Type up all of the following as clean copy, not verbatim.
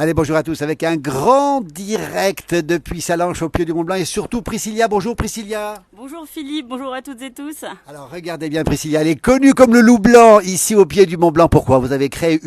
Allez, bonjour à tous, avec un grand direct depuis Sallanches au pied du Mont Blanc et surtout Priscilla. Bonjour Priscilla. Bonjour Philippe, bonjour à toutes et tous. Alors regardez bien Priscilla, elle est connue comme le loup blanc ici au pied du Mont Blanc. Pourquoi? Vous avez créé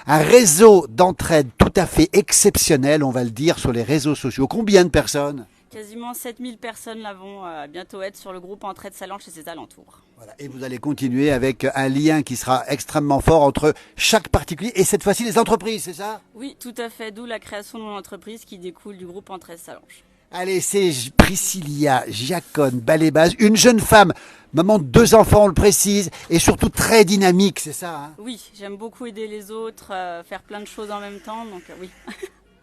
un réseau d'entraide tout à fait exceptionnel, on va le dire, sur les réseaux sociaux. Combien de personnes? Quasiment 7000 personnes là vont bientôt être sur le groupe Entraide Sallanches et ses alentours. Voilà. Et vous allez continuer avec un lien qui sera extrêmement fort entre chaque particulier et cette fois-ci les entreprises, c'est ça? Oui, tout à fait, d'où la création de mon entreprise qui découle du groupe Entraide Sallanches. Allez, c'est Priscilla Giacone Balébaz, une jeune femme, maman de 2 enfants, on le précise, et surtout très dynamique, c'est ça, hein? Oui, j'aime beaucoup aider les autres, faire plein de choses en même temps, donc oui.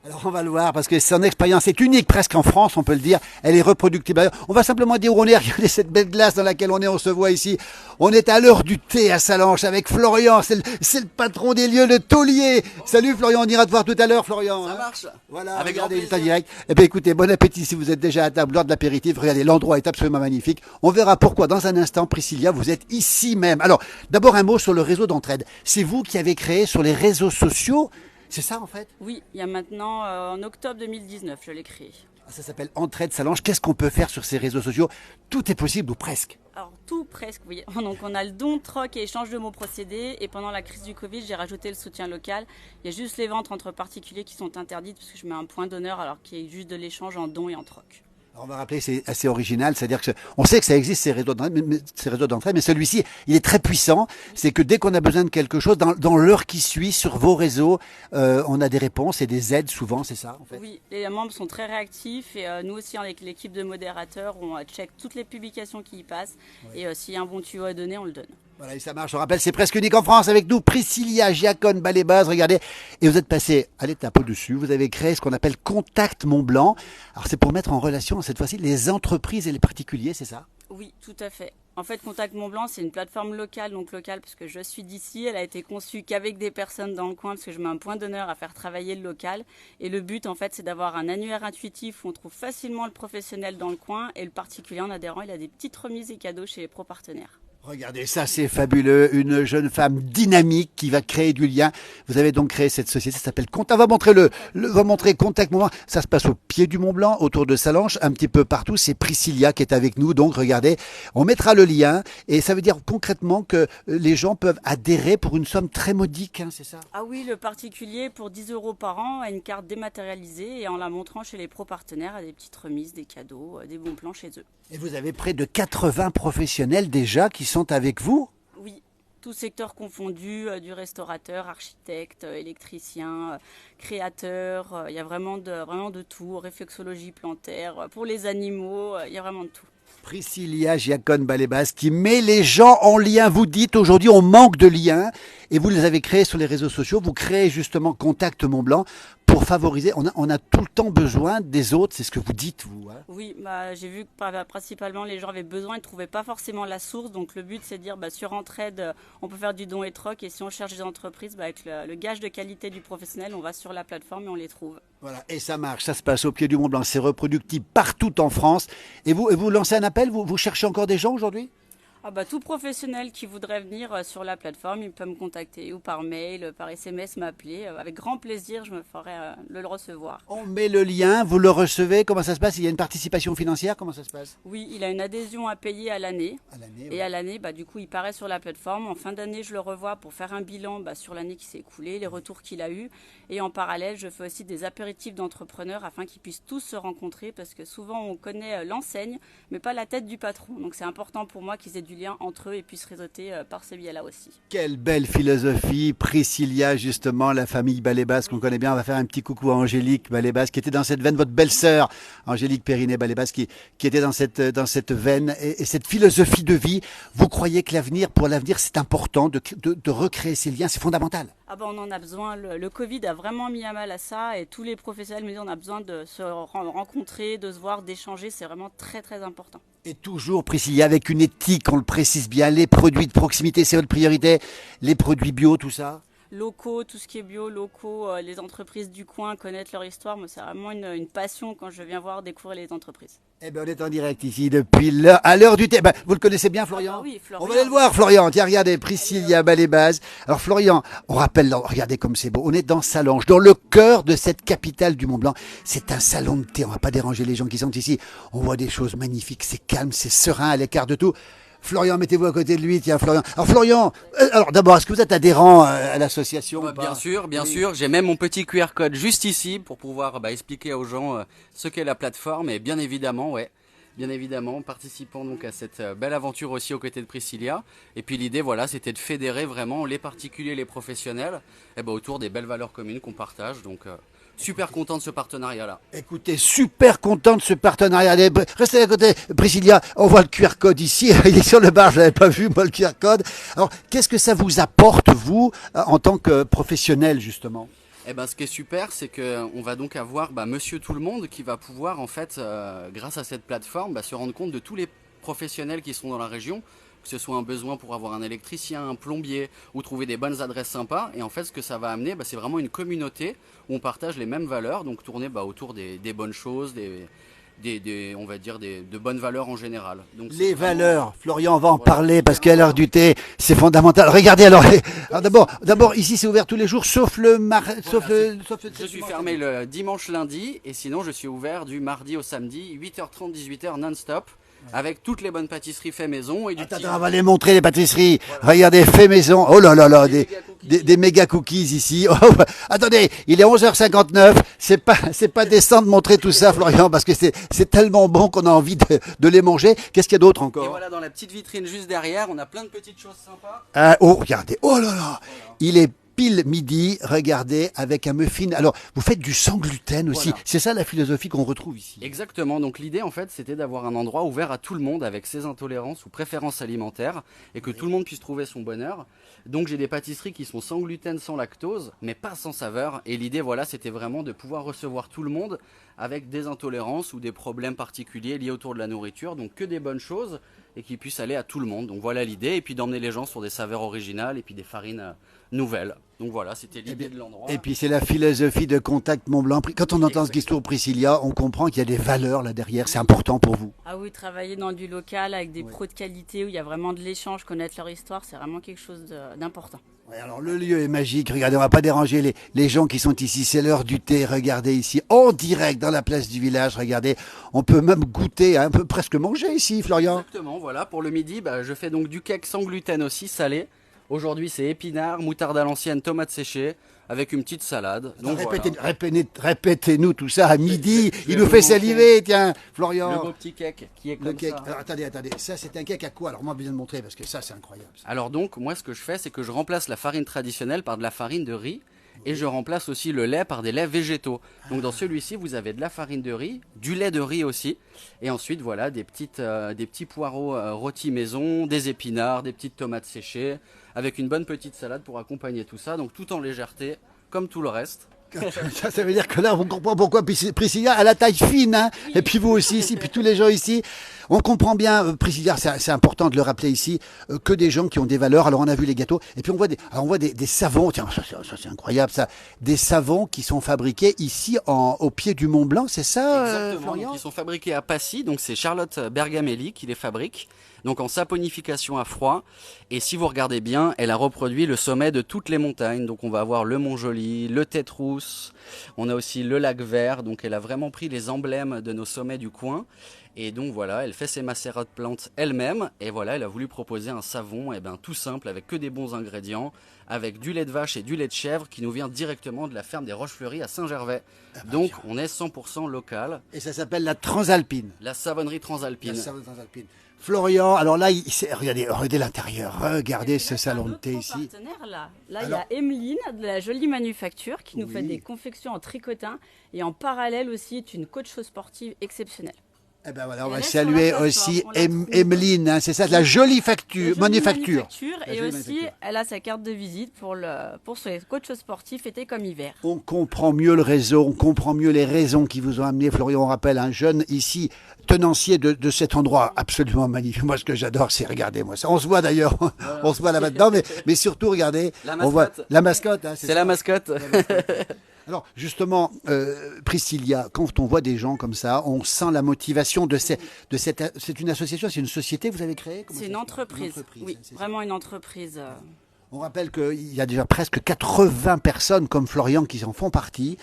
Alors on va le voir parce que son expérience est unique presque en France, on peut le dire. Elle est reproductible. On va simplement dire où on est. Regardez cette belle glace dans laquelle on est. On se voit ici. On est à l'heure du thé à Sallanches avec Florian. C'est le patron des lieux, le taulier. Salut Florian, on ira te voir tout à l'heure Florian. Ça marche. Voilà, Avec regardez, grand il est en plaisir. direct. Eh bien écoutez, bon appétit si vous êtes déjà à table lors de l'apéritif. Regardez, l'endroit est absolument magnifique. On verra pourquoi dans un instant, Priscilla, vous êtes ici même. Alors, d'abord un mot sur le réseau d'entraide. C'est vous qui avez créé sur les réseaux sociaux. C'est ça en fait? Oui, il y a maintenant, en octobre 2019, je l'ai créé. Ça s'appelle Entraide Sallanches. Qu'est-ce qu'on peut faire sur ces réseaux sociaux? Tout est possible ou presque. Alors tout presque, oui. Donc on a le don, troc et échange de mots procédés. Et pendant la crise du Covid, j'ai rajouté le soutien local. Il y a juste les ventes entre particuliers qui sont interdites parce que je mets un point d'honneur alors qu'il y a juste de l'échange en don et en troc. Alors, on va rappeler, c'est assez original, c'est-à-dire que on sait que ça existe ces réseaux d'entraide, mais celui-ci, il est très puissant. C'est que dès qu'on a besoin de quelque chose, dans l'heure qui suit, sur vos réseaux, on a des réponses et des aides souvent, c'est ça en fait? Oui, les membres sont très réactifs et nous aussi avec l'équipe de modérateurs, on check toutes les publications qui y passent et s'il y a un bon tuyau à donner, on le donne. Voilà, et ça marche. On rappelle, c'est presque unique en France avec nous, Priscilla Giacone Balébaz. Regardez, et vous êtes passé à l'étape au-dessus. Vous avez créé ce qu'on appelle Contact Mont Blanc. Alors c'est pour mettre en relation cette fois-ci les entreprises et les particuliers, c'est ça? Oui, tout à fait. En fait, Contact Mont Blanc, c'est une plateforme locale, donc locale parce que je suis d'ici. Elle a été conçue qu'avec des personnes dans le coin parce que je mets un point d'honneur à faire travailler le local. Et le but, en fait, c'est d'avoir un annuaire intuitif où on trouve facilement le professionnel dans le coin et le particulier en adhérant. Il a des petites remises et cadeaux chez les pro-partenaires. Regardez, ça c'est fabuleux, une jeune femme dynamique qui va créer du lien. Vous avez donc créé cette société, ça s'appelle Contact. On va montrer va montrer Contact Mont Blanc. Ça se passe au pied du Mont Blanc, autour de Sallanches, un petit peu partout. C'est Priscilla qui est avec nous, donc regardez, on mettra le lien et ça veut dire concrètement que les gens peuvent adhérer pour une somme très modique, hein, c'est ça? Ah oui, le particulier pour 10 € par an a une carte dématérialisée et en la montrant chez les pro-partenaires a des petites remises, des cadeaux, des bons plans chez eux. Et vous avez près de 80 professionnels déjà qui sont avec vous? Oui, tout secteur confondu, du restaurateur, architecte, électricien, créateur, il y a vraiment de tout, réflexologie plantaire, pour les animaux, il y a vraiment de tout. Priscilla Giacone Balébaz qui met les gens en lien. Vous dites aujourd'hui on manque de liens et vous les avez créés sur les réseaux sociaux. Vous créez justement Contact Mont Blanc pour favoriser. On a tout le temps besoin des autres, c'est ce que vous dites vous, hein? Oui, j'ai vu que principalement les gens avaient besoin et ne trouvaient pas forcément la source. Donc le but c'est de dire sur Entraide, on peut faire du don et troc. Et si on cherche des entreprises, avec le gage de qualité du professionnel, on va sur la plateforme et on les trouve. Voilà, et ça marche, ça se passe au pied du Mont Blanc, c'est reproductible partout en France. Et vous lancez un appel, vous cherchez encore des gens aujourd'hui? Tout professionnel qui voudrait venir sur la plateforme, il peut me contacter ou par mail, par SMS, m'appeler. Avec grand plaisir, je me ferai le recevoir. On met le lien, vous le recevez, comment ça se passe? Il y a une participation financière, comment ça se passe? Oui, il a une adhésion à payer à l'année. Ouais. Et à l'année, du coup, il paraît sur la plateforme. En fin d'année, je le revois pour faire un bilan sur l'année qui s'est écoulée, les retours qu'il a eus. Et en parallèle, je fais aussi des apéritifs d'entrepreneurs afin qu'ils puissent tous se rencontrer parce que souvent, on connaît l'enseigne, mais pas la tête du patron. Donc c'est important pour moi qu'ils aient du lien entre eux et puissent réseauter par ce biais-là aussi. Quelle belle philosophie, Priscilla, justement, la famille Balébaz qu'on connaît bien. On va faire un petit coucou à Angélique Balébaz qui était dans cette veine, votre belle-sœur, Angélique Périnet Balébaz qui était dans cette veine et cette philosophie de vie. Vous croyez que pour l'avenir, c'est important de recréer ces liens, c'est fondamental? On en a besoin. Le Covid a vraiment mis à mal à ça et tous les professionnels me disent on a besoin de se rencontrer, de se voir, d'échanger. C'est vraiment très très important. Et toujours, Priscilla, avec une éthique, on le précise bien, les produits de proximité, c'est votre priorité, les produits bio, tout ça? locaux, tout ce qui est bio, locaux, les entreprises du coin, connaître leur histoire. Moi, c'est vraiment une passion quand je viens voir découvrir les entreprises. Eh ben, on est en direct ici depuis l'heure, à l'heure du thé. Ben, vous le connaissez bien, Florian? Ah bah oui, Florian. On va aller le voir, Florian. Tiens, regardez, Priscilla Balébaz. Alors, Florian, on rappelle, regardez comme c'est beau. On est dans Sallanches, dans le cœur de cette capitale du Mont-Blanc. C'est un salon de thé. On va pas déranger les gens qui sont ici. On voit des choses magnifiques. C'est calme, c'est serein, à l'écart de tout. Florian, mettez-vous à côté de lui, tiens Florian. Alors Florian, alors d'abord, est-ce que vous êtes adhérent à l'association ou pas? Bien sûr, bien sûr. J'ai même mon petit QR code juste ici pour pouvoir expliquer aux gens ce qu'est la plateforme et bien évidemment, participant donc à cette belle aventure aussi aux côtés de Priscilla. Et puis l'idée, voilà, c'était de fédérer vraiment les particuliers, les professionnels, autour des belles valeurs communes qu'on partage. Donc super content de ce partenariat-là. Écoutez, super content de ce partenariat. Allez, restez à côté, Priscilla. On voit le QR code ici. Il est sur le bar, je l'avais pas vu, moi, le QR code. Alors, qu'est-ce que ça vous apporte, vous, en tant que professionnel, justement? Ce qui est super, c'est qu'on va donc avoir Monsieur Tout le Monde qui va pouvoir, en fait, grâce à cette plateforme, se rendre compte de tous les professionnels qui sont dans la région, que ce soit un besoin pour avoir un électricien, un plombier ou trouver des bonnes adresses sympas. Et en fait, ce que ça va amener, c'est vraiment une communauté où on partage les mêmes valeurs, donc tourner autour des bonnes choses, on va dire de bonnes valeurs en général. Donc, les valeurs, Florian, on va en parler parce qu'à l'heure du thé, c'est fondamental. Regardez alors, d'abord ici c'est ouvert tous les jours sauf le je suis fermé le dimanche, lundi et sinon je suis ouvert du mardi au samedi 8h30 18h non-stop. Avec toutes les bonnes pâtisseries fait maison et du Attends, on va les montrer les pâtisseries. Voilà. Regardez, fait maison. Oh là là là, des méga cookies ici. Oh, attendez, il est 11h59. C'est pas décent de montrer tout ça, Florian, parce que c'est tellement bon qu'on a envie de les manger. Qu'est-ce qu'il y a d'autre encore? Et voilà, dans la petite vitrine juste derrière, on a plein de petites choses sympas. Oh, regardez. Oh là là. Voilà. Il est pile midi, regardez, avec un muffin. Alors, vous faites du sans gluten aussi. Voilà. C'est ça la philosophie qu'on retrouve ici. Exactement. Donc l'idée, en fait, c'était d'avoir un endroit ouvert à tout le monde avec ses intolérances ou préférences alimentaires et que tout le monde puisse trouver son bonheur. Donc j'ai des pâtisseries qui sont sans gluten, sans lactose, mais pas sans saveur. Et l'idée, voilà, c'était vraiment de pouvoir recevoir tout le monde avec des intolérances ou des problèmes particuliers liés autour de la nourriture. Donc que des bonnes choses et qui puissent aller à tout le monde. Donc voilà l'idée. Et puis d'emmener les gens sur des saveurs originales et puis des farines nouvelles. Donc voilà, c'était l'idée de l'endroit. Et puis c'est la philosophie de Contact Mont-Blanc. Quand on entend ce discours Priscilla, on comprend qu'il y a des valeurs là derrière. C'est important pour vous. Ah oui, travailler dans du local avec des pros de qualité où il y a vraiment de l'échange, connaître leur histoire, c'est vraiment quelque chose d'important. Ouais, alors le lieu est magique. Regardez, on va pas déranger les gens qui sont ici. C'est l'heure du thé. Regardez ici, en direct dans la place du village. Regardez, on peut même goûter, un peu presque manger ici, Florian. Exactement. Voilà, pour le midi, je fais donc du cake sans gluten aussi, salé. Aujourd'hui, c'est épinards, moutarde à l'ancienne, tomates séchées, avec une petite salade. Donc, répétez-nous tout ça à midi. Il nous fait saliver, tiens, Florian. Le beau petit cake qui est comme ça. Alors, attendez. Ça, c'est un cake à quoi? Alors, moi, bien de montrer, parce que ça, c'est incroyable. Ça. Alors donc, moi, ce que je fais, c'est que je remplace la farine traditionnelle par de la farine de riz. Et je remplace aussi le lait par des laits végétaux. Donc dans celui-ci, vous avez de la farine de riz, du lait de riz aussi. Et ensuite, voilà, des petits poireaux rôtis maison, des épinards, des petites tomates séchées, avec une bonne petite salade pour accompagner tout ça. Donc tout en légèreté, comme tout le reste. Ça veut dire que là, on comprend pourquoi Priscilla a la taille fine, hein. Oui. Et puis vous aussi ici, puis tous les gens ici. On comprend bien, Priscilla, c'est important de le rappeler ici, que des gens qui ont des valeurs. Alors on a vu les gâteaux, et puis on voit des savons. Tiens, ça c'est incroyable ça. Des savons qui sont fabriqués ici au pied du Mont Blanc, c'est ça, Exactement. Florian? Donc, ils sont fabriqués à Passy, donc c'est Charlotte Bergamelli qui les fabrique. Donc en saponification à froid. Et si vous regardez bien, elle a reproduit le sommet de toutes les montagnes. Donc on va avoir le Mont Joli, le Tête-Rousse, on a aussi le lac Vert. Donc elle a vraiment pris les emblèmes de nos sommets du coin. Et donc voilà, elle fait ses macérats de plantes elle-même. Et voilà, elle a voulu proposer un savon tout simple, avec que des bons ingrédients, avec du lait de vache et du lait de chèvre qui nous vient directement de la ferme des Roches-Fleuries à Saint-Gervais. Donc on est 100% local. Et ça s'appelle la Transalpine. La savonnerie transalpine. La savonnerie transalpine. Florian, alors là, regardez l'intérieur, regardez ce salon de thé ici. Là, il y a Emeline de la Jolie Manufacture qui nous fait des confections en tricotin et en parallèle aussi est une coach sportive exceptionnelle. Eh ben voilà, on Et va elle est sur la saluer plateforme, aussi on la trouve. Emeline, hein, c'est ça, de la jolie La jolie manufacture. La Et jolie aussi, manufacture. elle a sa carte de visite pour ses coachs sportifs été comme hiver. On comprend mieux le réseau, on comprend mieux les raisons qui vous ont amené, Florian. On rappelle un jeune ici, tenancier de cet endroit absolument magnifique. Moi, ce que j'adore, c'est regarder moi ça. On se voit d'ailleurs, on se voit là maintenant, mais surtout regardez, La on voit mascotte. la mascotte. Hein, C'est ça. la mascotte. Alors justement, Priscilla, quand on voit des gens comme ça, on sent la motivation c'est une association, c'est une société que vous avez créée. Comment C'est ça une se passe entreprise. Oui, hein, c'est ça. vraiment une entreprise. On rappelle qu'il y a déjà presque 80 personnes comme Florian qui en font partie,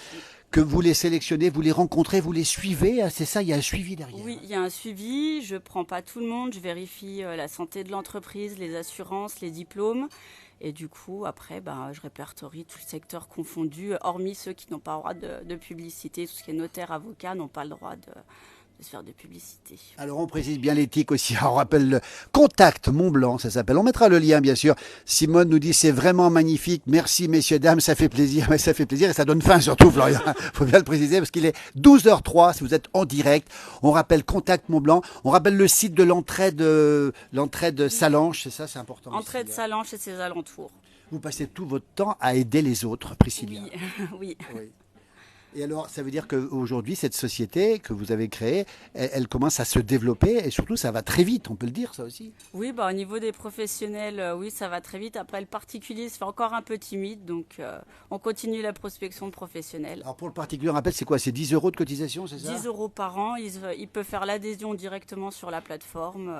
que vous les sélectionnez, vous les rencontrez, vous les suivez, hein, c'est ça, il y a un suivi derrière. Oui, il y a un suivi. Je prends pas tout le monde. Je vérifie la santé de l'entreprise, les assurances, les diplômes. Et du coup, après, je répertorie tout le secteur confondu, hormis ceux qui n'ont pas le droit de publicité. Tout ce qui est notaire, avocat n'ont pas le droit de se faire de publicité. Alors on précise bien l'éthique aussi, on rappelle le Contact Mont-Blanc, ça s'appelle. On mettra le lien bien sûr. Simone nous dit c'est vraiment magnifique, merci messieurs, dames, ça fait plaisir, mais ça fait plaisir et ça donne faim surtout Florian, faut bien le préciser parce qu'il est 12h03 si vous êtes en direct. On rappelle Contact Mont-Blanc, on rappelle le site de l'entraide Salanches, c'est ça, c'est important. Entrée de aussi, Salanches et ses alentours. Vous passez tout votre temps à aider les autres, Priscilla. Oui, oui. Oui. Et alors, ça veut dire qu'aujourd'hui, cette société que vous avez créée, elle commence à se développer et surtout, ça va très vite, on peut le dire, ça aussi. Oui, au niveau des professionnels, oui, ça va très vite. Après, le particulier se fait encore un peu timide, donc on continue la prospection de professionnels. Alors, pour le particulier, on rappelle, c'est quoi? C'est 10 euros de cotisation, c'est ça? 10 euros par an, il peut faire l'adhésion directement sur la plateforme,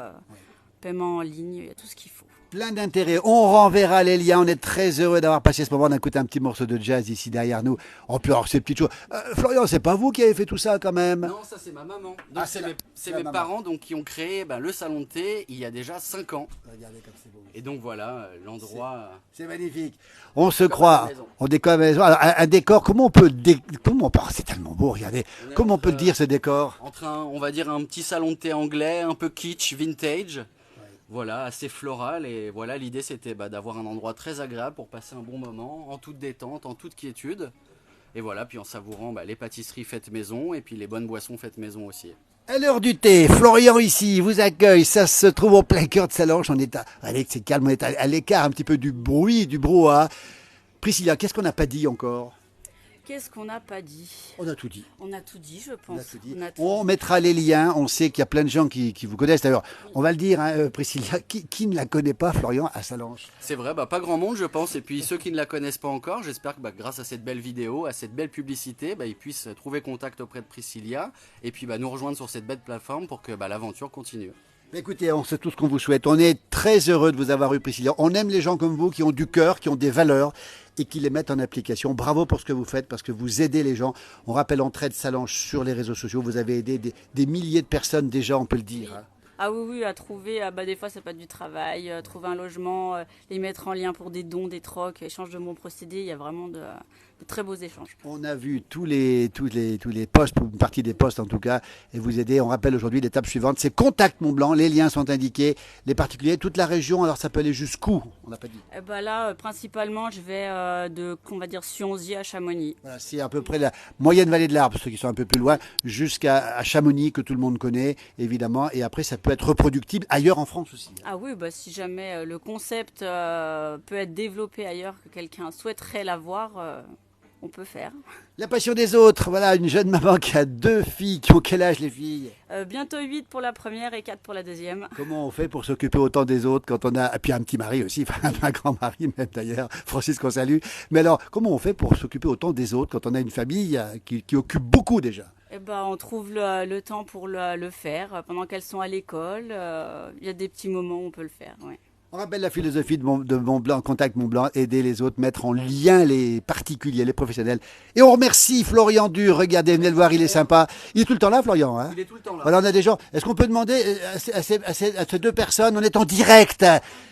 paiement en ligne, il y a tout ce qu'il faut. Plein d'intérêt. On renverra les liens. On est très heureux d'avoir passé ce moment d'écouter un petit morceau de jazz ici derrière nous. On peut avoir ces petites choses. Florian, c'est pas vous qui avez fait tout ça quand même? Non, ça c'est ma maman. Donc, Ah, c'est la mes maman. parents donc, qui ont créé le salon de thé il y a déjà 5 ans. Regardez comme c'est beau. Et donc voilà, l'endroit. C'est magnifique. On se Comme à croit. la maison. On décore à la maison. Alors, un décor, comment on peut... c'est tellement beau, regardez. On est Comment on peut le entre- dire, ce décor? Entre on va dire un petit salon de thé anglais, un peu kitsch, vintage. Voilà, assez floral. Et voilà, l'idée c'était d'avoir un endroit très agréable pour passer un bon moment, en toute détente, en toute quiétude. Et voilà, puis en savourant les pâtisseries faites maison et puis les bonnes boissons faites maison aussi. À l'heure du thé, Florian ici vous accueille. Ça se trouve au plein cœur de Salanches. On est allez, c'est calme, on est à l'écart un petit peu du bruit, du brouhaha. Priscilla, qu'est-ce qu'on n'a pas dit encore? Qu'est-ce qu'on n'a pas dit? On a tout dit. On a tout dit, je On pense. a tout dit. On a tout On dit. mettra les liens. On sait qu'il y a plein de gens qui vous connaissent. D'ailleurs, on va le dire, hein, Priscilla, qui ne la connaît pas, Florian, à Salanches? C'est vrai, pas grand monde je pense. Et puis ceux qui ne la connaissent pas encore, j'espère que grâce à cette belle vidéo, à cette belle publicité, ils puissent trouver contact auprès de Priscilla et puis nous rejoindre sur cette belle plateforme pour que l'aventure continue. Écoutez, on sait tout ce qu'on vous souhaite. On est très heureux de vous avoir eu, Priscilla. On aime les gens comme vous qui ont du cœur, qui ont des valeurs et qui les mettent en application. Bravo pour ce que vous faites parce que vous aidez les gens. On rappelle Entraide Salanches sur les réseaux sociaux. Vous avez aidé des milliers de personnes déjà, on peut le dire. Hein. Ah oui, à trouver, des fois c'est pas du travail, trouver un logement, les mettre en lien pour des dons, des trocs, échange de bons procédés, il y a vraiment de très beaux échanges. On a vu tous les postes, pour une partie des postes en tout cas, et vous aider. On rappelle aujourd'hui l'étape suivante, c'est Contact Mont-Blanc. Les liens sont indiqués, les particuliers, toute la région. Alors ça peut aller jusqu'où? On n'a pas dit. Là, principalement, je vais on va dire Sionzy à Chamonix. Voilà, c'est à peu près la moyenne vallée de l'Arbre, ceux qui sont un peu plus loin, jusqu'à Chamonix que tout le monde connaît évidemment. Et après, ça peut être reproductible ailleurs en France aussi. Ah oui, si jamais le concept peut être développé ailleurs, que quelqu'un souhaiterait l'avoir, on peut faire. La passion des autres, voilà, une jeune maman qui a 2 filles. Qui ont quel âge les filles? Bientôt 8 pour la première et 4 pour la deuxième. Comment on fait pour s'occuper autant des autres quand on a... Et puis un petit mari aussi, enfin un grand mari même d'ailleurs, Francis qu'on salue. Mais alors, comment on fait pour s'occuper autant des autres quand on a une famille qui occupe beaucoup déjà? On trouve le temps pour le faire. Pendant qu'elles sont à l'école, il y a des petits moments où on peut le faire. Ouais. On rappelle la philosophie de Mont-Blanc, Contact Mont-Blanc, aider les autres, mettre en lien les particuliers, les professionnels. Et on remercie Florian Dur. Regardez, venez le voir, il est sympa. Il est tout le temps là, Florian. Hein? Il est tout le temps là. Voilà, on a des gens. Est-ce qu'on peut demander à ces 2 personnes, on est en direct,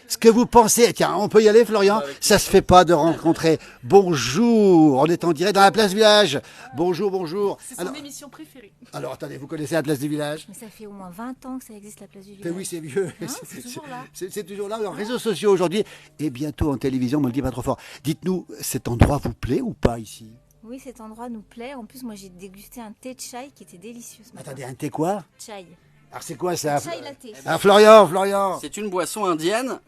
ce que vous pensez? Tiens, on peut y aller, Florian? Ça se fait pas de rencontrer. Bonjour, on est en direct dans la place du village. Bonjour, bonjour. C'est son émission préférée. Alors, attendez, vous connaissez la place du village? Mais ça fait au moins 20 ans que ça existe, la place du Mais village. oui, c'est vieux. C'est toujours là. C'est toujours là, en réseaux sociaux aujourd'hui et bientôt en télévision, on me le dit pas trop fort. Dites-nous, cet endroit vous plaît ou pas ici? Oui, cet endroit nous plaît. En plus, moi, j'ai dégusté un thé de chai qui était délicieux ce matin. Attendez, un thé quoi? Chai. Alors c'est quoi ça? Chai latte. Ah, Florian. C'est une boisson indienne.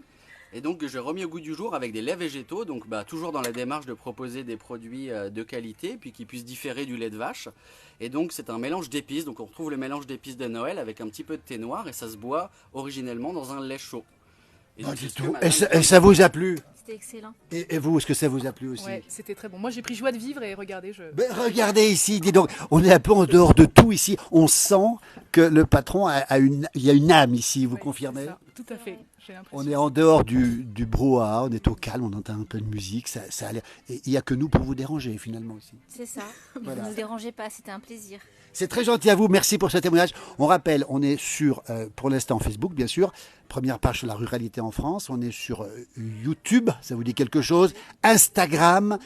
Et donc j'ai remis au goût du jour avec des laits végétaux, donc toujours dans la démarche de proposer des produits de qualité, puis qui puissent différer du lait de vache. Et donc c'est un mélange d'épices, donc on retrouve le mélange d'épices de Noël avec un petit peu de thé noir, et ça se boit originellement dans un lait chaud. Et Pas donc, du c'est ce que tout. madame- Et ça vous a plu? C'était excellent. Et vous, est-ce que ça vous a plu aussi? Ouais, c'était très bon. Moi, j'ai pris joie de vivre et regardez, Ben, regardez ici, dis donc, on est un peu en dehors de tout ici. On sent que le patron il y a une âme ici, vous Ouais, confirmez? c'est ça. Tout à fait. J'ai l'impression. On est en dehors du brouhaha, on est au calme, on entend un peu de musique, ça a l'air. Et il n'y a que nous pour vous déranger finalement aussi. C'est ça. Voilà. Ne nous dérangez pas, c'était un plaisir. C'est très gentil à vous, merci pour ce témoignage. On rappelle, on est sur, pour l'instant, Facebook, bien sûr, première page sur la ruralité en France. On est sur YouTube, ça vous dit quelque chose, Instagram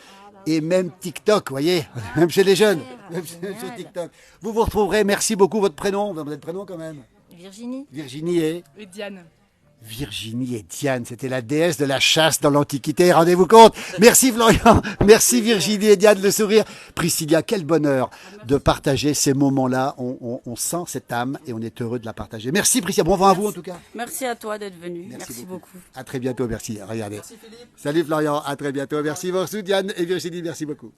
et même TikTok, vous voyez, même chez les jeunes, même chez génial. TikTok. Vous vous retrouverez, merci beaucoup, votre prénom, votre prénom quand même. Virginie. Virginie et Diane. Virginie et Diane, c'était la déesse de la chasse dans l'Antiquité, rendez-vous compte. Merci Florian, merci Virginie et Diane, le sourire. Priscilla, quel bonheur de partager ces moments-là, on sent cette âme et on est heureux de la partager. Merci Priscilla, bon vent à vous en tout cas. Merci à toi d'être venu. Merci beaucoup. À très bientôt, merci. Regardez. Salut Florian, à très bientôt. Merci beaucoup Diane et Virginie, merci beaucoup.